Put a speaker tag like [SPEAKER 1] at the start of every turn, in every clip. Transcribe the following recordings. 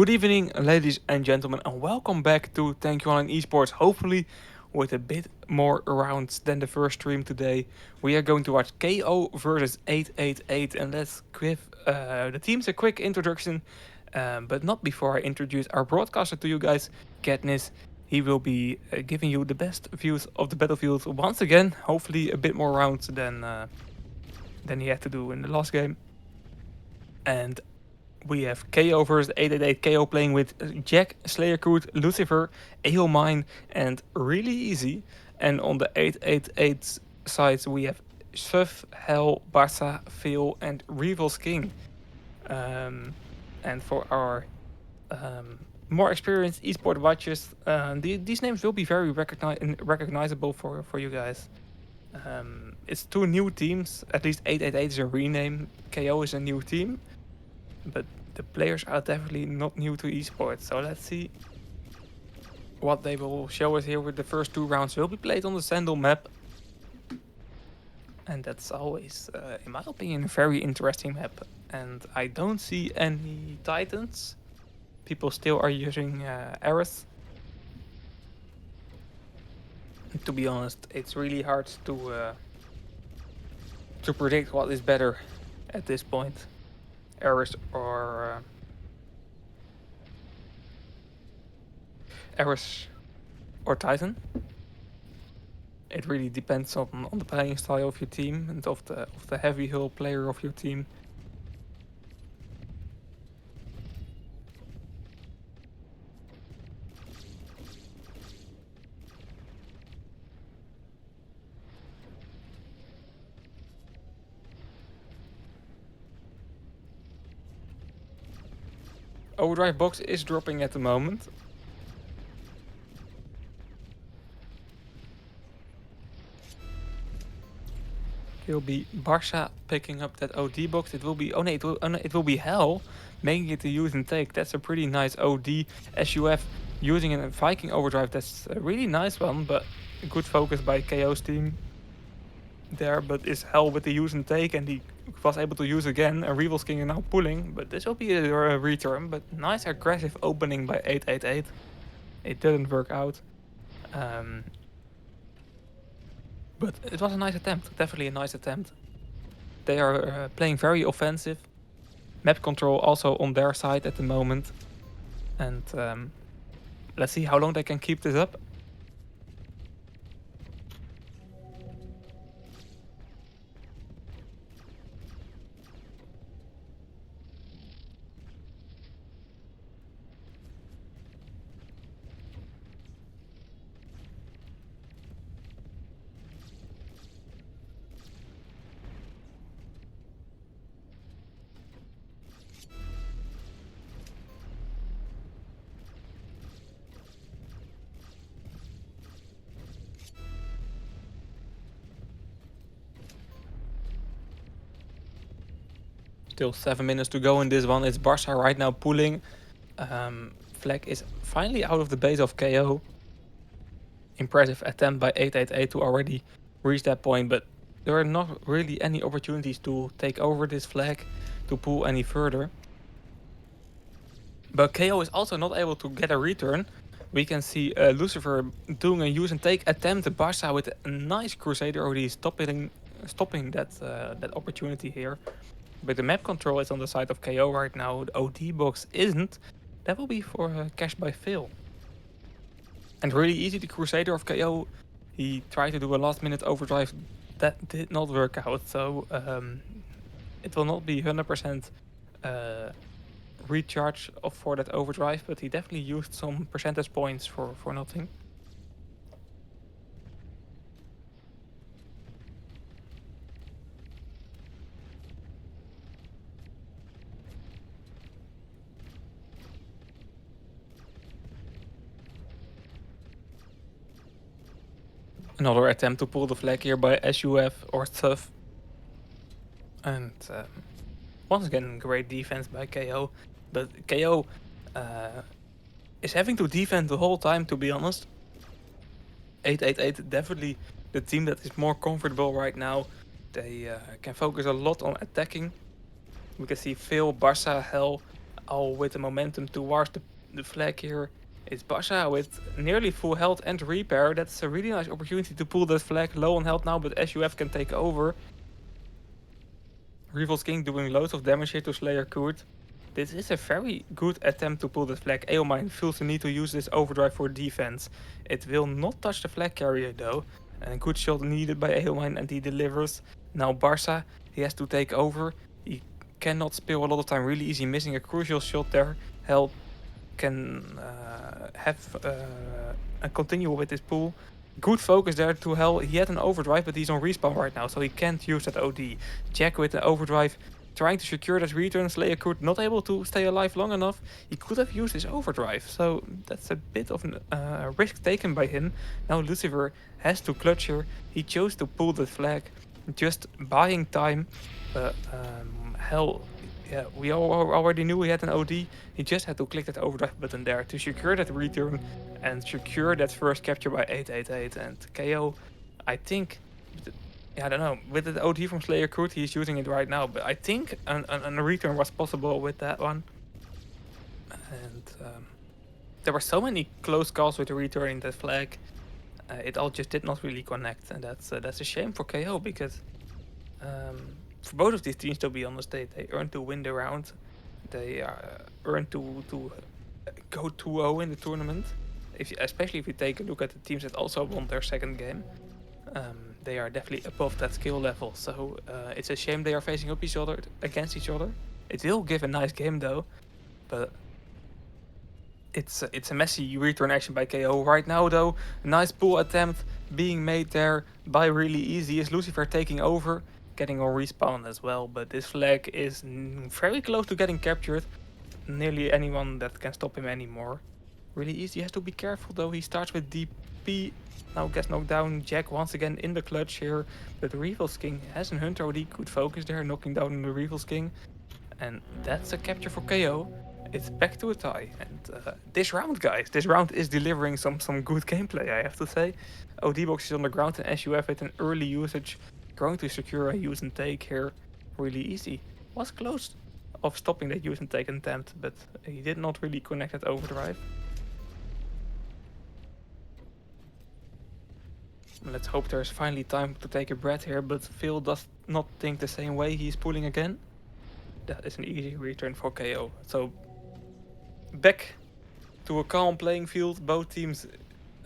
[SPEAKER 1] Good evening, ladies and gentlemen, and welcome back to Thank You Online Esports. Hopefully, with a bit more rounds than the first stream today, we are going to watch KO versus 888. And let's give the teams a quick introduction, but not before I introduce our broadcaster to you guys, Katniss. He will be giving you the best views of the battlefield once again. Hopefully, a bit more rounds than he had to do in the last game. And we have KO versus 888. KO playing with Jack, Slayercoot, Lucifer, Aeomine, and Really Easy. And on the 888 side, we have Suf, Hell, Barca, Phil, and Revel's King. And for our more experienced esport watchers, these names will be very recognizable for you guys. It's two new teams. At least 888 is a rename. KO is a new team. But the players are definitely not new to esports. So let's see what they will show us here with the first two rounds will be played on the Sandal map. And that's always, in my opinion, a very interesting map. And I don't see any Titans. People still are using Aerith. And to be honest, it's really hard to predict what is better at this point. Aerith or Aerith or Titan. It really depends on the playing style of your team and of the heavy hull player of your team. Overdrive box is dropping at the moment. It will be Barca picking up that OD box. It will be it will be Hell making it a use and take. That's a pretty nice OD SUF using a Viking overdrive. That's a really nice one, but a good focus by KO's team there. But is Hell with the use and take, and he was able to use again. A Revel's King is now pulling, but this will be a return. But nice aggressive opening by 888. It didn't work out. But it was a nice attempt, definitely a nice attempt. They are playing very offensive. Map control also on their side at the moment. And let's see how long they can keep this up. Still 7 minutes to go in this one. It's Barca right now pulling. Flag is finally out of the base of KO. Impressive attempt by 888 to already reach that point, but there are not really any opportunities to take over this flag, to pull any further. But KO is also not able to get a return. We can see Lucifer doing a use and take attempt. Barca with a nice Crusader already stopping that opportunity here. But the map control is on the side of KO right now. The OD box isn't. That will be for cash by Phil. And Really Easy, the Crusader of KO. He tried to do a last minute overdrive. That did not work out. So it will not be 100% recharge for that overdrive. But he definitely used some percentage points for nothing. Another attempt to pull the flag here by SUF or Thuff. And once again, great defense by KO. But KO is having to defend the whole time, to be honest. 888 definitely the team that is more comfortable right now. They can focus a lot on attacking. We can see Phil, Barca, Hell all with the momentum towards the flag here. It's Basha with nearly full health and repair. That's a really nice opportunity to pull that flag. Low on health now, but SUF can take over. Revol's King doing loads of damage here to Slayer Kurt. This is a very good attempt to pull that flag. Aomine feels the need to use this overdrive for defense. It will not touch the flag carrier though. And a good shot needed by Aomine, and he delivers. Now Barca, he has to take over. He cannot spill a lot of time really easy, missing a crucial shot there. Hell can continue with his pull. Good focus there to Hell. He had an overdrive, but he's on respawn right now, so he can't use that OD. Jack with the overdrive, trying to secure that return. Slayer Kurt not able to stay alive long enough. He could have used his overdrive, so that's a bit of a risk taken by him. Now Lucifer has to clutch here. He chose to pull the flag, just buying time. But Hell, yeah, we already knew he had an OD. He just had to click that overdrive button there to secure that return and secure that first capture by 888. And KO, I think, I don't know, with the OD from Slayer Kurt, he's using it right now, but I think a return was possible with that one. And there were so many close calls with the return in that flag. It all just did not really connect, and that's a shame for KO, because for both of these teams, to be honest, they earned to win the round. They earned to go 2-0 in the tournament. Especially if you take a look at the teams that also won their second game, they are definitely above that skill level. So it's a shame they are facing up against each other. It will give a nice game though, but it's a messy return action by KO right now though. Nice pull attempt being made there by Really Easy. Is Lucifer taking over, getting on respawn as well, but this flag is very close to getting captured. Nearly anyone that can stop him anymore. Really Easy has to be careful though. He starts with DP, now gets knocked down. Jack once again in the clutch here, but Revol's King has an Hunter OD. Good focus there, knocking down the Revol's King, and that's a capture for KO. It's back to a tie, and this round, guys, this round is delivering some good gameplay, I have to say. OD box is on the ground, and SUF with an early usage, going to secure a use and take here. Really Easy was close of stopping that use and take attempt, but he did not really connect that overdrive. Let's hope there's finally time to take a breath here, but Phil does not think the same way. He's pulling again. That is an easy return for KO. So back to a calm playing field. Both teams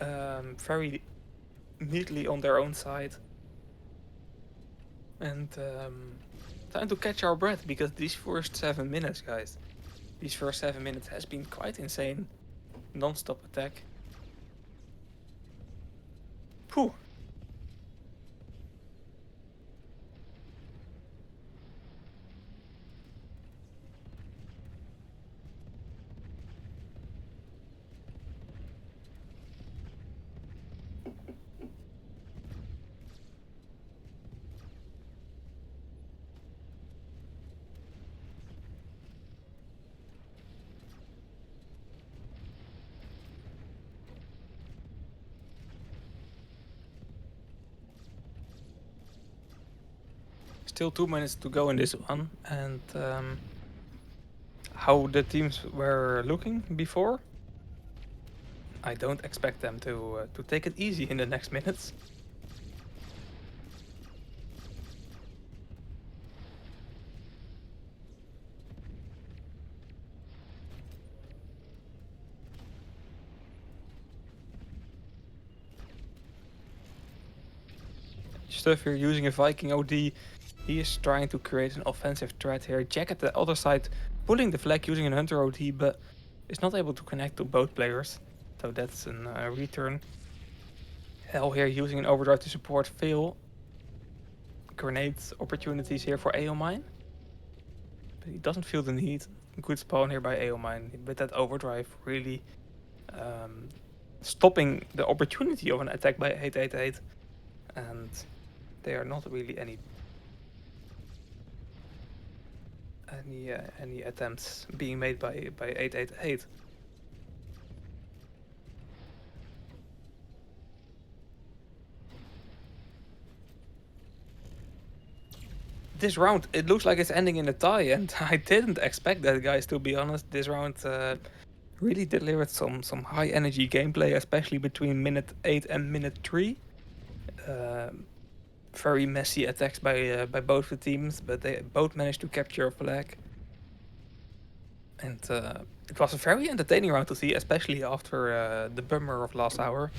[SPEAKER 1] very neatly on their own side. And time to catch our breath, because these first 7 minutes, guys, these first 7 minutes has been quite insane. Non-stop attack. Whew. Still 2 minutes to go in this one, and how the teams were looking before, I don't expect them to take it easy in the next minutes. Stuff here using a Viking OD. He is trying to create an offensive threat here. Jack at the other side pulling the flag using an Hunter OD, but is not able to connect to both players. So that's a return. Hell here using an overdrive to support Fail. Grenades opportunities here for Aomine. But he doesn't feel the need. Good spawn here by Aomine with that overdrive, really stopping the opportunity of an attack by 888. And there are not really any attempts being made by 888. this round, it looks like it's ending in a tie, and I didn't expect that, guys, to be honest. This round really delivered some high energy gameplay, especially between minute 8 and minute 3. Um, very messy attacks by both the teams, but they both managed to capture a flag. And it was a very entertaining round to see, especially after the bummer of last hour.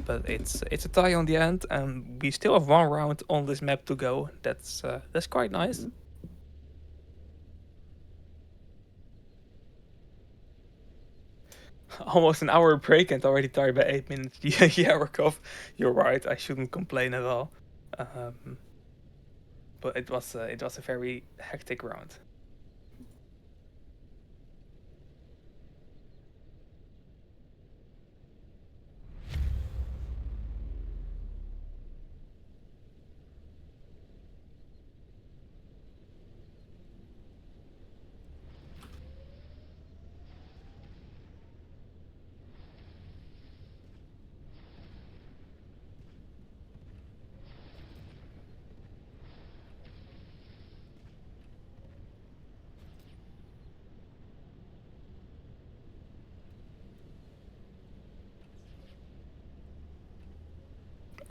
[SPEAKER 1] But it's a tie on the end, and we still have one round on this map to go. That's quite nice. Almost an hour break and already tired by 8 minutes. Yeah, Yarakov, you're right. I shouldn't complain at all. Um, but it was a very hectic round.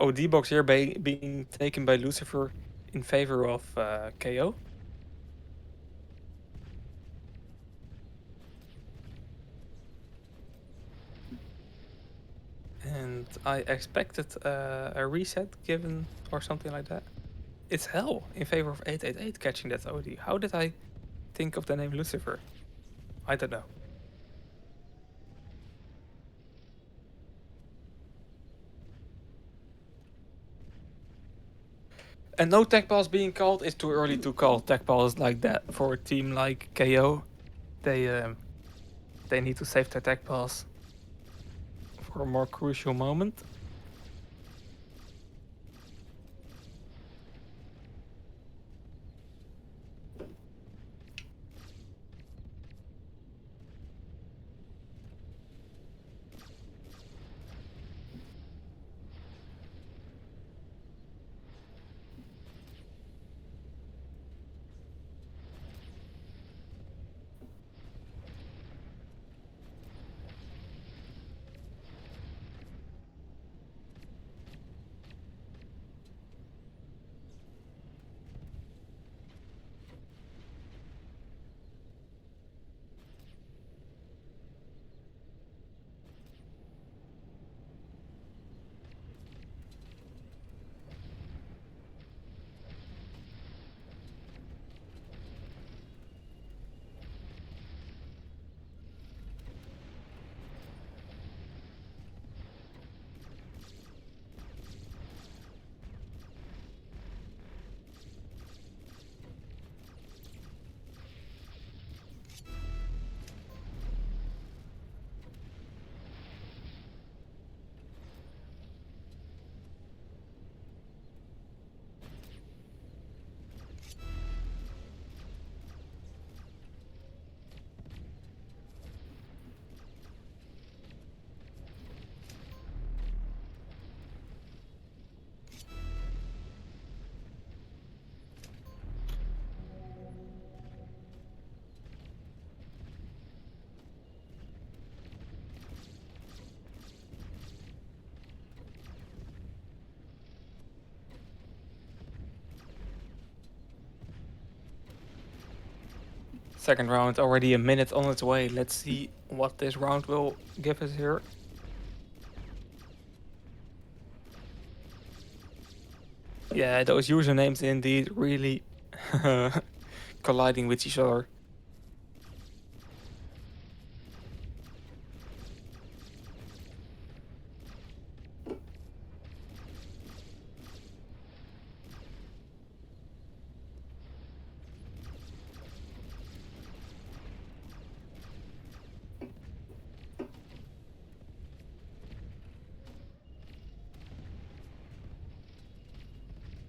[SPEAKER 1] Oh, D-Box here being taken by Lucifer in favor of KO. And I expected a reset given or something like that. It's Hell in favor of 888 catching that OD. How did I think of the name Lucifer? I don't know. And no tech balls being called. It's too early to call tech balls like that for a team like KO. They need to save their tech balls for a more crucial moment. Second round already a minute on its way. Let's see what this round will give us here. Yeah, those usernames indeed really colliding with each other.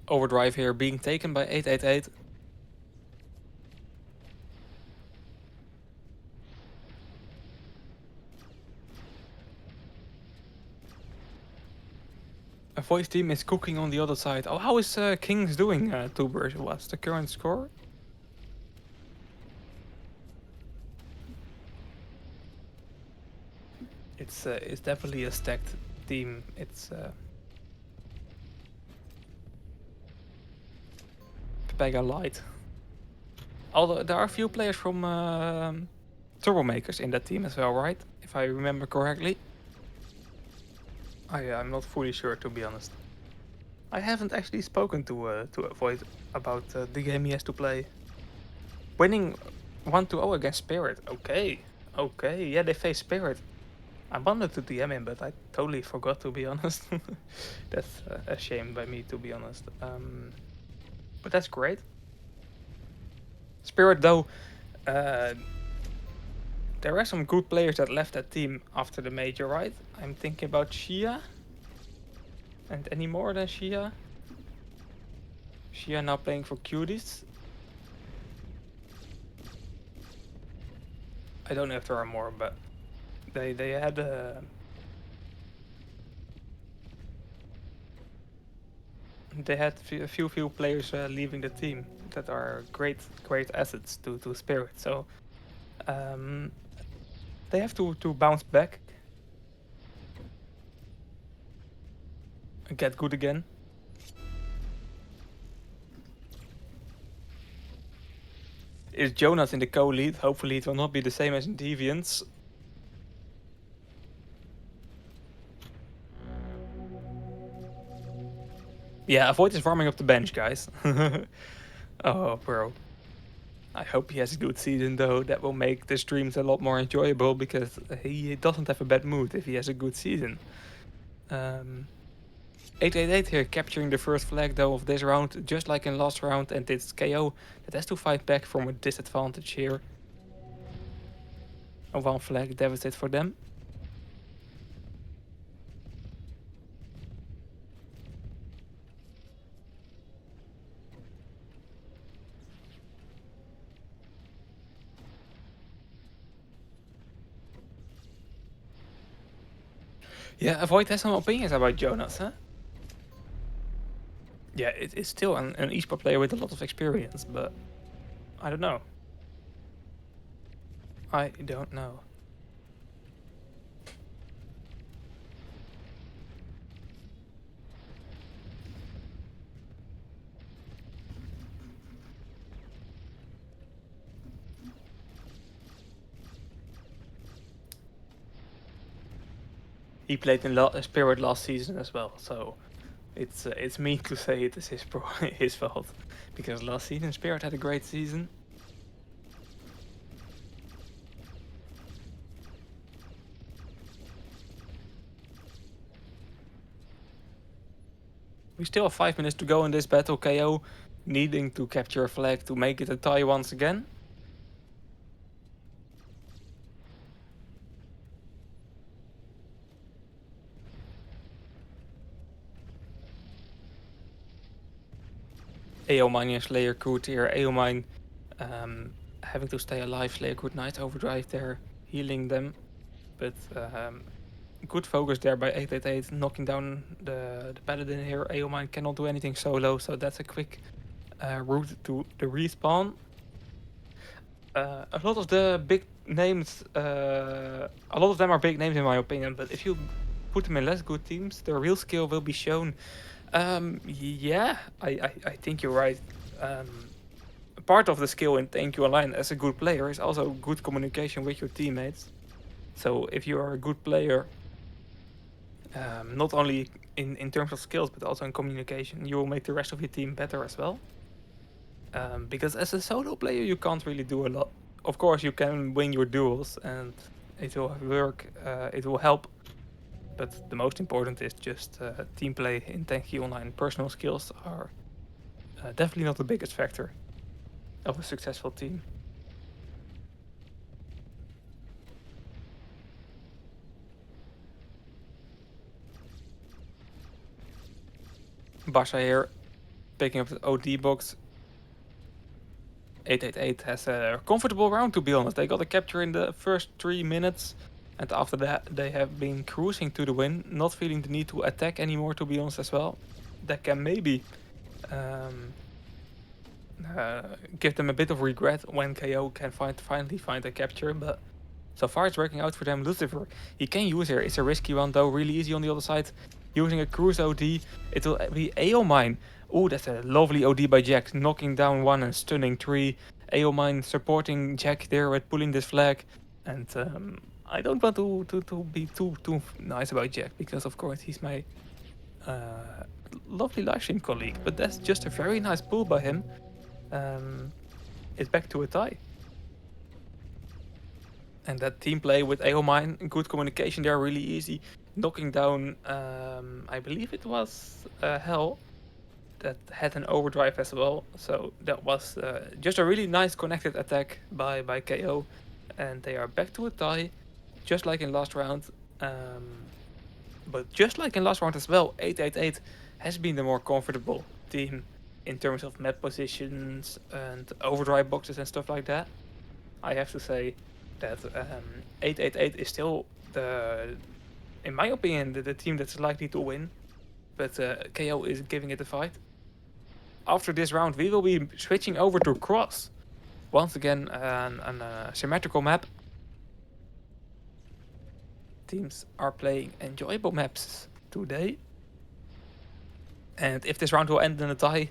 [SPEAKER 1] Overdrive here being taken by 888. A Voice team is cooking on the other side. Oh, how is Kings doing, Tuber? What's the current score? It's definitely a stacked team. It's Pega Light. Although there are a few players from Troublemakers in that team as well, right? If I remember correctly. I'm not fully sure, to be honest. I haven't actually spoken to Void about the game he has to play. Winning 1-0 against Spirit. Okay. Okay, yeah, they face Spirit. I wanted to DM him, but I totally forgot, to be honest. That's a shame by me, to be honest. But that's great. Spirit, though, there are some good players that left that team after the major, right? I'm thinking about Shia. And any more than Shia? Shia now playing for Cuties. I don't know if there are more, but they had a few players leaving the team that are great assets to Spirit. So they have to bounce back and get good again. Is Jonas in the co-lead? Hopefully it will not be the same as in Deviants. Yeah, Avoid is warming up the bench, guys. Oh, bro. I hope he has a good season, though. That will make the streams a lot more enjoyable, because he doesn't have a bad mood if he has a good season. 888 here, capturing the first flag, though, of this round, just like in last round, and it's KO that has to fight back from a disadvantage here. A 1 flag deficit for them. Yeah, Avoid has some opinions about Jonas, huh? Yeah, it's still an esport player with a lot of experience, but I don't know. I don't know. He played in Spirit last season as well, so it's mean to say it is his fault, because last season Spirit had a great season. We still have 5 minutes to go in this battle. KO needing to capture a flag to make it a tie once again. Aomine and Slayer Coot here. Aomine having to stay alive. Slayer Coot Night Overdrive there, healing them. But good focus there by 888, knocking down the Paladin here. Aomine cannot do anything solo, so that's a quick route to the respawn. A lot of the big names, a lot of them are big names in my opinion, but if you put them in less good teams, their real skill will be shown. Yeah, I think you're right. Part of the skill in TenQ Online as a good player is also good communication with your teammates. So if you are a good player, not only in terms of skills, but also in communication, you will make the rest of your team better as well. Because as a solo player, you can't really do a lot. Of course, you can win your duels and it will work, it will help. But the most important is just team play in TenQ Online. Personal skills are definitely not the biggest factor of a successful team. Basha here, picking up the OD box. 888 has a comfortable round, to be honest. They got a capture in the first 3 minutes. And after that, they have been cruising to the win, not feeling the need to attack anymore, to be honest, as well. That can maybe um, give them a bit of regret when KO can finally find a capture, but so far it's working out for them. Lucifer, he can use here. It's a risky one though, really easy on the other side. Using a cruise OD, it will be AO Mine. Oh, that's a lovely OD by Jack, knocking down one and stunning three. AO Mine supporting Jack there with pulling this flag. And I don't want to be too nice about Jack, because of course he's my lovely livestream colleague, but that's just a very nice pull by him. It's back to a tie. And that team play with Eomine, good communication there, really easy. Knocking down, I believe it was Hell, that had an overdrive as well. So that was just a really nice connected attack by KO. And they are back to a tie, just like in last round. But just like in last round as well, 888 has been the more comfortable team in terms of map positions and overdrive boxes and stuff like that. I have to say that 888 is still in my opinion, the team that's likely to win. But KO is giving it a fight. After this round, we will be switching over to Cross. Once again, a symmetrical map. Teams are playing enjoyable maps today. And if this round will end in a tie,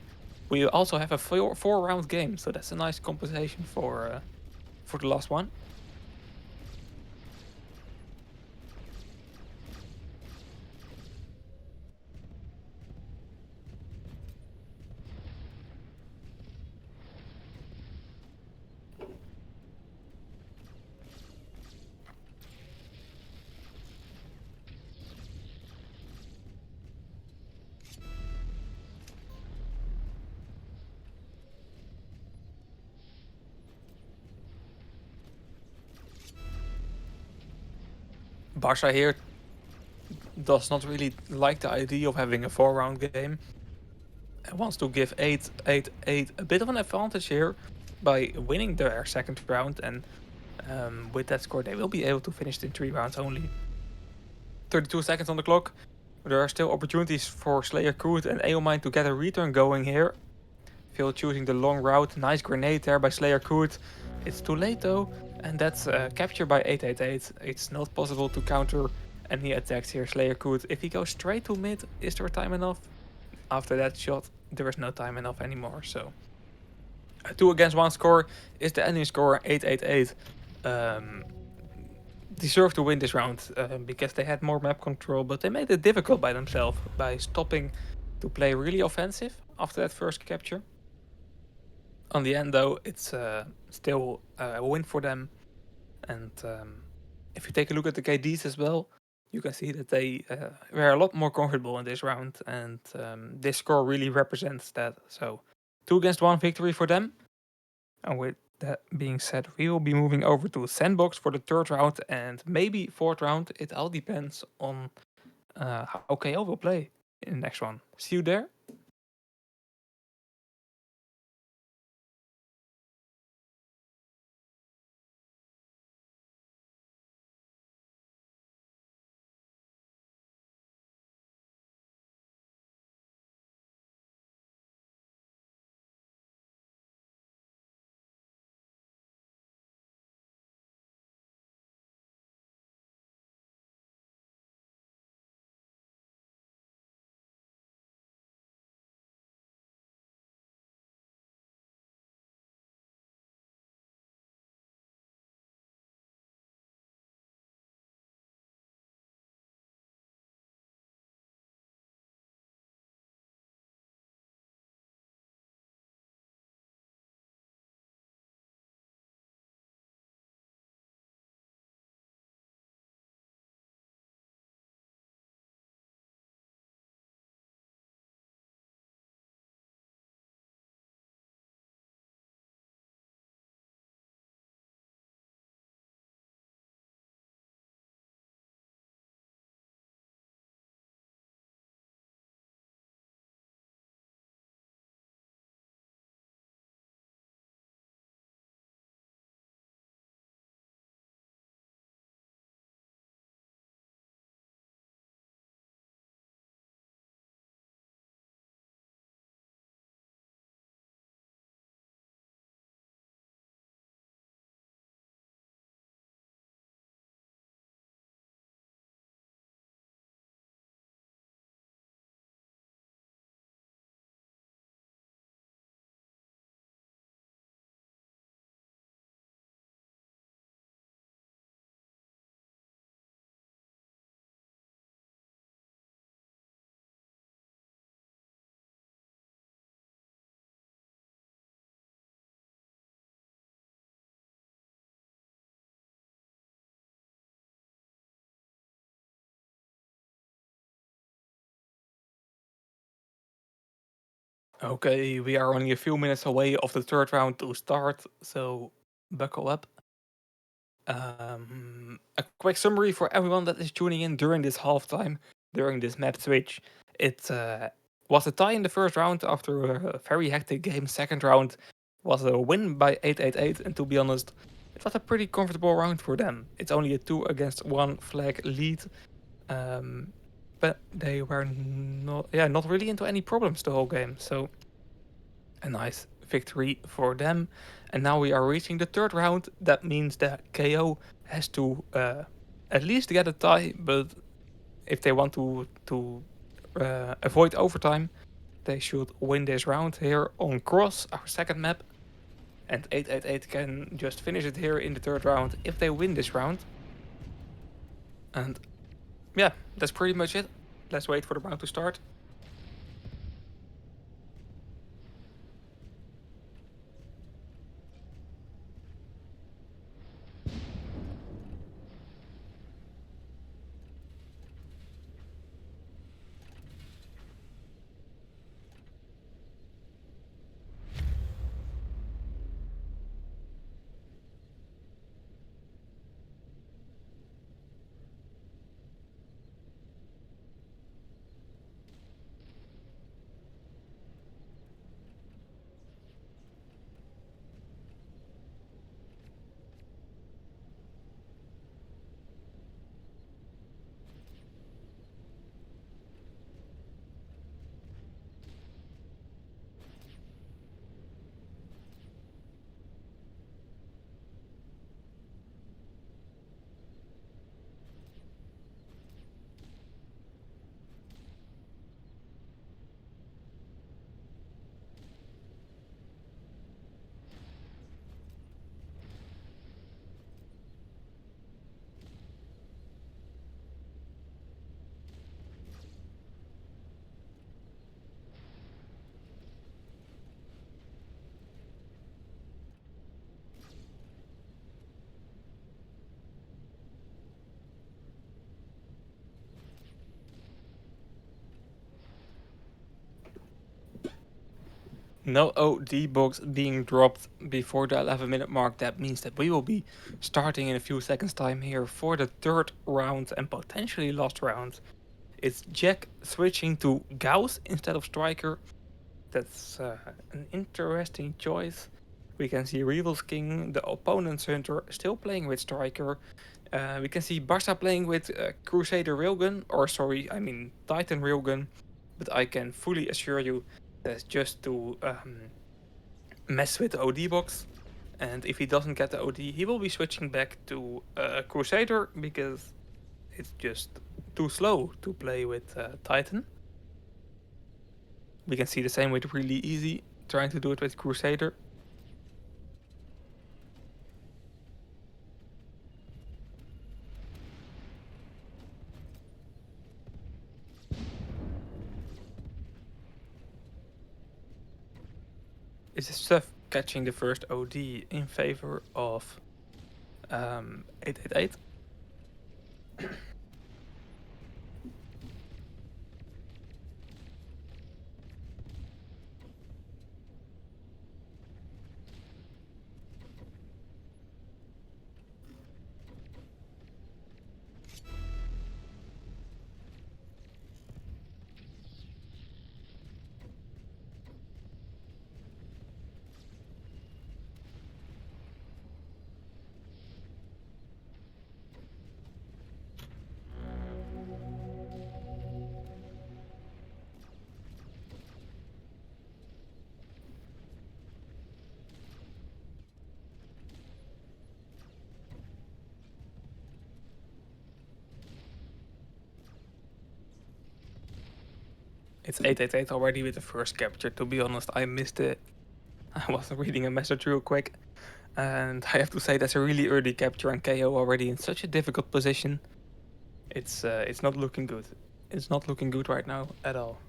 [SPEAKER 1] we also have a four-round game. So that's a nice compensation for the last one. Barca here does not really like the idea of having a 4-round game and wants to give 888 a bit of an advantage here by winning their second round, and with that score they will be able to finish in 3 rounds only. 32 seconds on the clock. There are still opportunities for Slayer Crude and Eomine to get a return going here. Phil choosing the long route. Nice grenade there by Slayer Crude. It's too late though, and that's captured by 888. It's not possible to counter any attacks here. Slayer Crude, if he goes straight to mid, is there time enough? After that shot, there is no time enough anymore. So a 2 against 1 score is the ending score. 888 deserve to win this round because they had more map control, but they made it difficult by themselves by stopping to play really offensive after that first capture. On the end though, it's still a win for them. And if you take a look at the KDs as well, you can see that they were a lot more comfortable in this round, and this score really represents that. So 2 against 1 victory for them. And with that being said, we will be moving over to Sandbox for the 3rd round and maybe 4th round. It all depends on how KO will play in the next one. See you there. Okay, we are only a few minutes away of the third round to start, so buckle up. A quick summary for everyone that is tuning in during this halftime, during this map switch. It was a tie in the first round after a very hectic game. Second round was a win by 888, and to be honest, it was a pretty comfortable round for them. It's only a 2 against 1 flag lead, um, but they were not really into any problems the whole game. So a nice victory for them. And now we are reaching the third round. That means that KO has to at least get a tie, but if they want to avoid overtime, they should win this round here on Cross, our second map. And 888 can just finish it here in the third round if they win this round. And yeah, that's pretty much it. Let's wait for the round to start. No OD box being dropped before the 11-minute mark. That means that we will be starting in a few seconds time here for the third round and potentially last round. It's Jack switching to Gauss instead of Striker. That's an interesting choice. We can see Revel's King, the opponent's Hunter, still playing with Striker. We can see Barca playing with Crusader Railgun, or sorry, I mean Titan Railgun. But I can fully assure you that's just to mess with the OD box. And if he doesn't get the OD, he will be switching back to Crusader because it's just too slow to play with Titan. We can see the same with Really Easy, trying to do it with Crusader. Is Seth catching the first OD in favor of 888? It's 888 already with the first capture. To be honest, I missed it. I was reading a message real quick. And I have to say that's a really early capture and KO already in such a difficult position. It's not looking good. It's not looking good right now at all.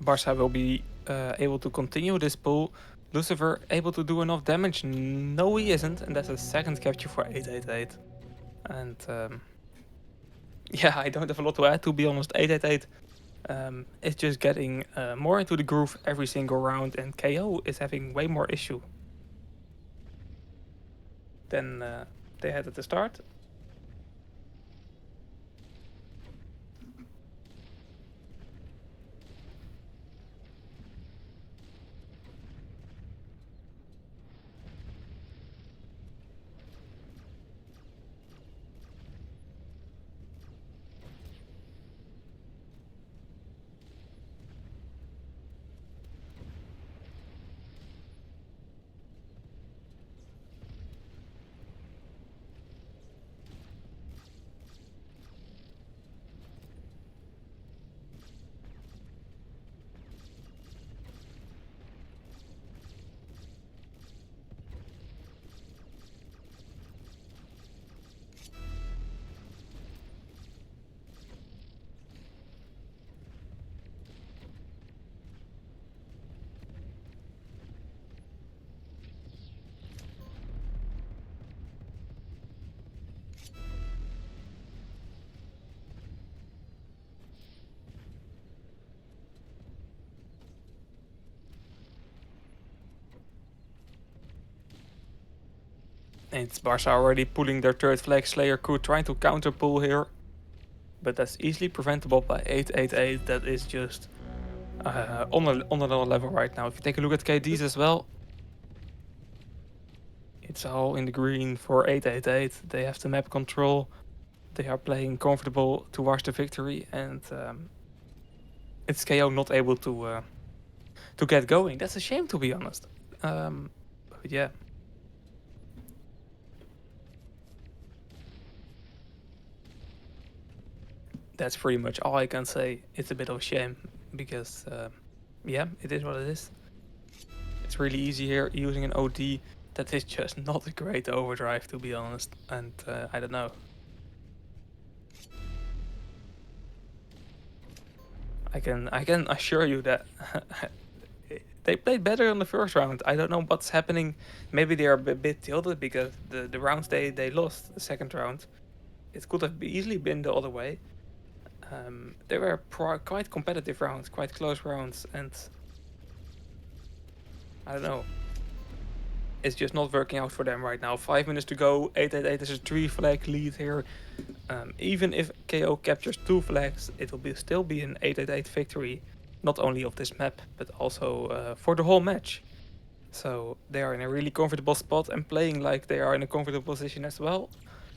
[SPEAKER 1] Barca will be able to continue this pull. Lucifer able to do enough damage? No, he isn't, and that's a second capture for 888. And yeah, I don't have a lot to add, to be honest. 888 is just getting more into the groove every single round, and KO is having way more issue than they had at the start. It's Barca already pulling their third flag. Slayer Crew trying to counter pull here, but that's easily preventable by 888. That is just on another level right now. If you take a look at KDs as well, it's all in the green for 888. They have the map control. They are playing comfortable towards the victory, and it's KO not able to get going. That's a shame, to be honest. But yeah. That's pretty much all I can say. It's a bit of a shame because, yeah, it is what it is. It's really easy here using an OD that is just not a great overdrive, to be honest. And I don't know. I can assure you that they played better in the first round. I don't know what's happening. Maybe they are a bit tilted because the rounds they lost the second round. It could have easily been the other way. They were quite competitive rounds, quite close rounds, and I don't know. It's just not working out for them right now. 5 minutes to go. 888 is a 3 flag lead here. Even if KO captures 2 flags, it will still be an 888 victory. Not only of this map, but also for the whole match. So they are in a really comfortable spot and playing like they are in a comfortable position as well.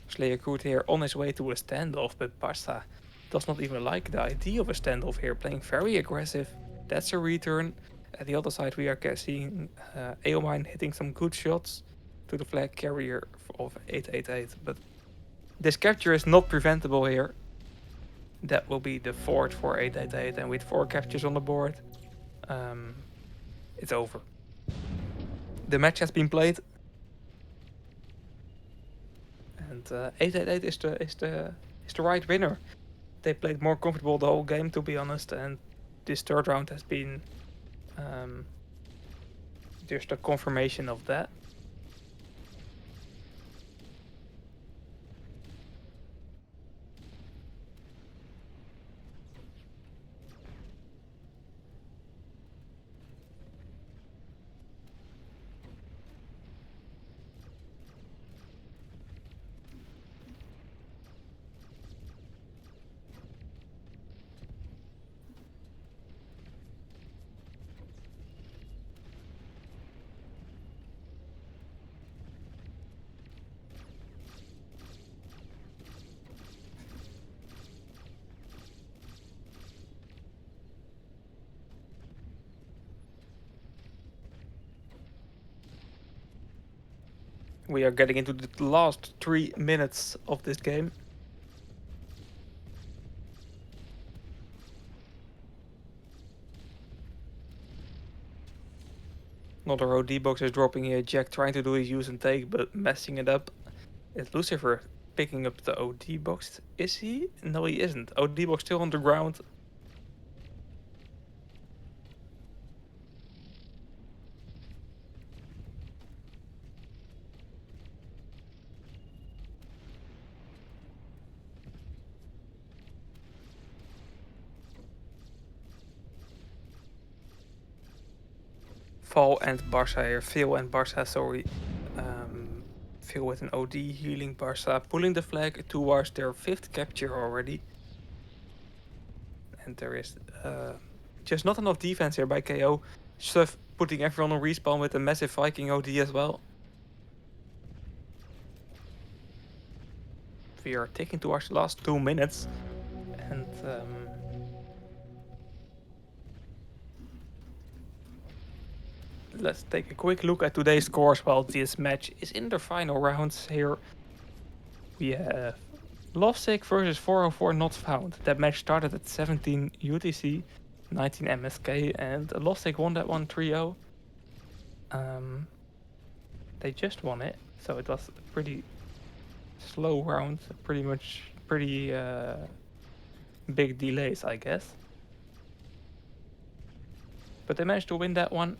[SPEAKER 1] Slayer Crew here on his way to a standoff, but Barca does not even like the idea of a standoff here, playing very aggressive. That's a return. At the other side, we are seeing Eomine hitting some good shots to the flag carrier of 888, but this capture is not preventable here. That will be the fourth for 888, and with 4 captures on the board, it's over. The match has been played, and 888 is the right winner. They played more comfortable the whole game, to be honest, and this third round has been just a confirmation of that. We are getting into the last 3 minutes of this game. Another OD box is dropping here. Jack trying to do his use and take, but messing it up. Is Lucifer picking up the OD box? Is he? No, he isn't. OD box still on the ground. Paul and Barca here. Phil and Barca, sorry. Phil with an OD healing Barca, pulling the flag towards their 5th capture already. And there is just not enough defense here by KO. Stuff putting everyone on respawn with a massive Viking OD as well. We are ticking towards the last 2 minutes. And let's take a quick look at today's scores while this match is in the final rounds here. We have Lovesick versus 404 Not Found. That match started at 17 UTC, 19 MSK, and Lovesick won that one 3-0. They just won it, so it was a pretty slow round, pretty big delays, I guess. But they managed to win that one.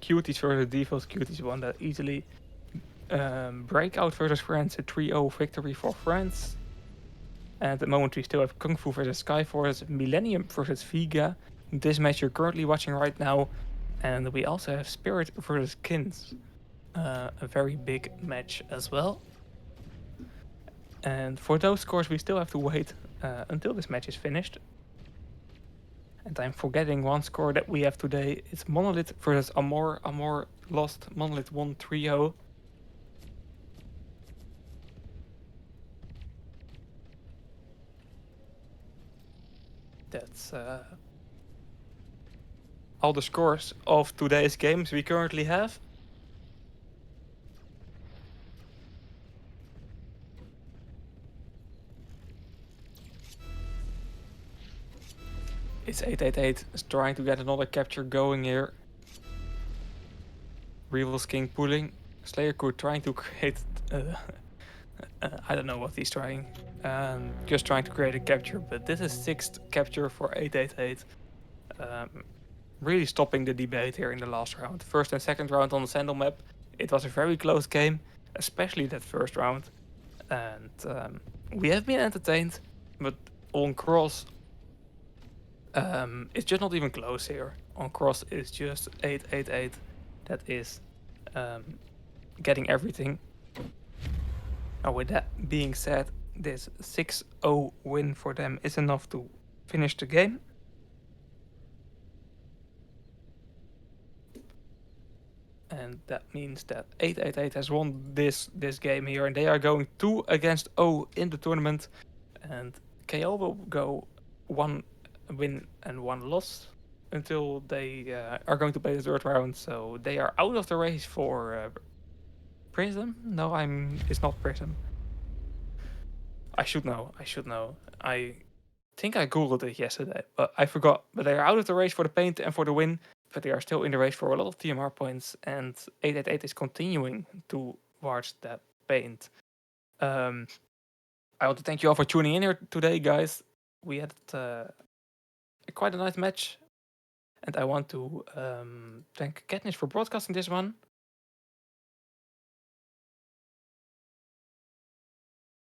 [SPEAKER 1] Cuties versus Devils. Cuties won that easily. Breakout versus France, a 3-0 victory for France. And at the moment we still have Kung Fu versus Skyforce, Millennium versus Viga. This match you're currently watching right now. And we also have Spirit versus Kins. A very big match as well. And for those scores we still have to wait until this match is finished. And I'm forgetting one score that we have today. It's Monolith versus Amor. Amor lost, Monolith won 3-0. That's all the scores of today's games we currently have. It's 888 is trying to get another capture going here. Revel's King pulling. Slayer Crew trying to create... I don't know what he's trying. Just trying to create a capture, but this is 6th capture for 888. Really stopping the debate here in the last round. First and second round on the Sandal map. It was a very close game, especially that first round. And we have been entertained, but on Cross... it's just not even close here. On Cross it's just 888 that is getting everything. And with that being said, this 6-0 win for them is enough to finish the game. And that means that 888 has won this game here, and they are going 2-0 in the tournament. And KO will go 1 win and 1 loss until they are going to play the 3rd round. So they are out of the race for Prism. No, it's not Prism. I should know. I think I googled it yesterday, but I forgot. But they are out of the race for the paint and for the win, but they are still in the race for a lot of TMR points, and 888 is continuing towards that paint. I want to thank you all for tuning in here today, guys. We had quite a nice match, and I want to thank Katniss for broadcasting this one.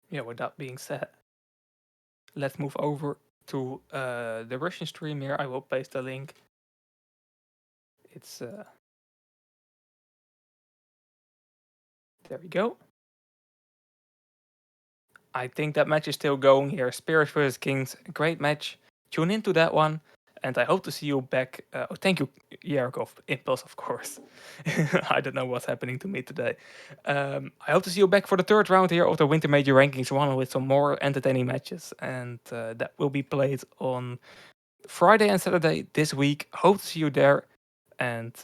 [SPEAKER 1] Yeah, with that being said, let's move over to the Russian stream here. I will paste the link. It's there we go. I think that match is still going here. Spirit vs Kings, great match. Tune into that one, and I hope to see you back. Thank you, Yarkov. Impulse, of course. I don't know what's happening to me today. I hope to see you back for the 3rd round here of the Winter Major Rankings, one with some more entertaining matches, and that will be played on Friday and Saturday this week. Hope to see you there, and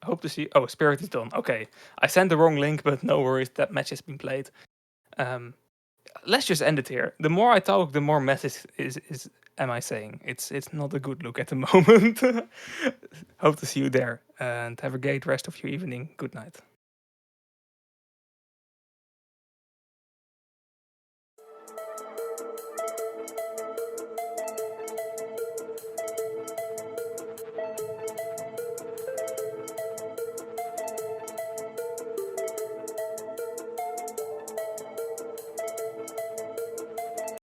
[SPEAKER 1] hope to see... Oh, Spirit is done. Okay. I sent the wrong link, but no worries. That match has been played. Let's just end it here. The more I talk, the more message am I saying. It's not a good look at the moment. Hope to see you there. And have a great rest of your evening. Good night.